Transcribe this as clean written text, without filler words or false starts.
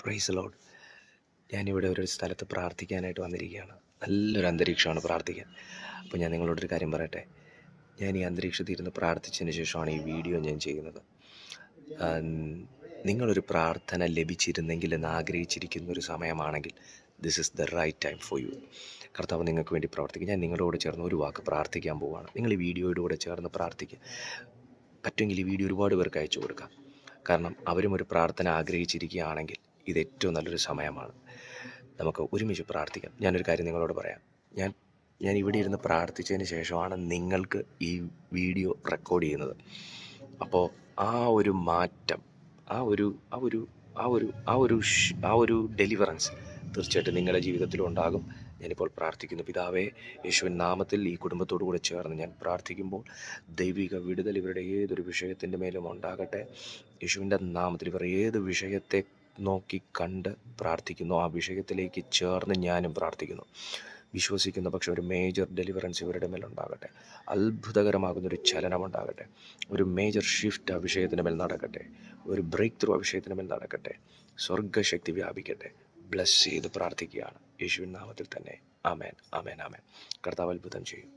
Praise Lord. ഞാനിവിടെ ഒരു സ്ഥലത്ത് പ്രാർത്ഥിക്കാനായിട്ട് വന്നിരിക്കുകയാണ്. നല്ലൊരു അന്തരീക്ഷമാണ് പ്രാർത്ഥിക്കാൻ. അപ്പോൾ ഞാൻ നിങ്ങളോടൊരു കാര്യം പറയട്ടെ. ഞാൻ ഈ അന്തരീക്ഷത്തിൽ ഇരുന്ന് പ്രാർത്ഥിച്ചതിന് ശേഷമാണ് ഈ വീഡിയോ ഞാൻ ചെയ്യുന്നത്. നിങ്ങളൊരു പ്രാർത്ഥന ലഭിച്ചിരുന്നെങ്കിൽ എന്ന് ആഗ്രഹിച്ചിരിക്കുന്ന ഒരു സമയമാണെങ്കിൽ this is the right time for you. കർത്താവ് നിങ്ങൾക്ക് വേണ്ടി പ്രവർത്തിക്കും. ഞാൻ നിങ്ങളോട് ചേർന്ന് ഒരു വാക്ക് പ്രാർത്ഥിക്കാൻ പോവുകയാണ്. നിങ്ങൾ ഈ വീഡിയോയുടെ കൂടെ ചേർന്ന് പ്രാർത്ഥിക്കുക. പറ്റുമെങ്കിൽ ഈ വീഡിയോ ഒരുപാട് പേർക്ക് അയച്ചു കൊടുക്കാം. കാരണം അവരും ഒരു പ്രാർത്ഥന ആഗ്രഹിച്ചിരിക്കുകയാണെങ്കിൽ ഇത് ഏറ്റവും നല്ലൊരു സമയമാണ്. നമുക്ക് ഒരുമിച്ച് പ്രാർത്ഥിക്കാം. ഞാനൊരു കാര്യം നിങ്ങളോട് പറയാം. ഞാൻ ഇവിടെ ഇരുന്ന് പ്രാർത്ഥിച്ചതിന് ശേഷമാണ് നിങ്ങൾക്ക് ഈ വീഡിയോ റെക്കോർഡ് ചെയ്യുന്നത്. അപ്പോൾ ആ ഒരു മാറ്റം, ആ ഒരു ഡെലിവറൻസ് തീർച്ചയായിട്ടും നിങ്ങളുടെ ജീവിതത്തിലും ഉണ്ടാകും. ഞാനിപ്പോൾ പ്രാർത്ഥിക്കുന്നു. പിതാവേ, യേശുവിൻ നാമത്തിൽ ഈ കുടുംബത്തോടു കൂടെ ചേർന്ന് ഞാൻ പ്രാർത്ഥിക്കുമ്പോൾ ദൈവിക വിടുതൽ ഇവരുടെ ഏതൊരു വിഷയത്തിൻ്റെ മേലും ഉണ്ടാകട്ടെ. യേശുവിൻ്റെ നാമത്തിൽ ഇവർ ഏത് വിഷയത്തെ നോക്കി കണ്ട് പ്രാർത്ഥിക്കുന്നു ആ വിഷയത്തിലേക്ക് ചേർന്ന് ഞാനും പ്രാർത്ഥിക്കുന്നു. വിശ്വസിക്കുന്ന പക്ഷേ ഒരു മേജർ ഡെലിവറൻസ് ഇവരുടെ മേലുണ്ടാകട്ടെ. അത്ഭുതകരമാകുന്നൊരു ചലനമുണ്ടാകട്ടെ. ഒരു മേജർ ഷിഫ്റ്റ് ആ വിഷയത്തിന് മേൽ നടക്കട്ടെ. ഒരു ബ്രേക്ക് ത്രൂ ആ വിഷയത്തിന് മേൽ നടക്കട്ടെ. സ്വർഗ്ഗശക്തി വ്യാപിക്കട്ടെ. ബ്ലസ് ചെയ്ത് പ്രാർത്ഥിക്കുകയാണ് യേശുവിൻ നാമത്തിൽ തന്നെ. ആമേൻ, ആമേൻ, ആമേൻ. കർത്താവ് അത്ഭുതം ചെയ്യും.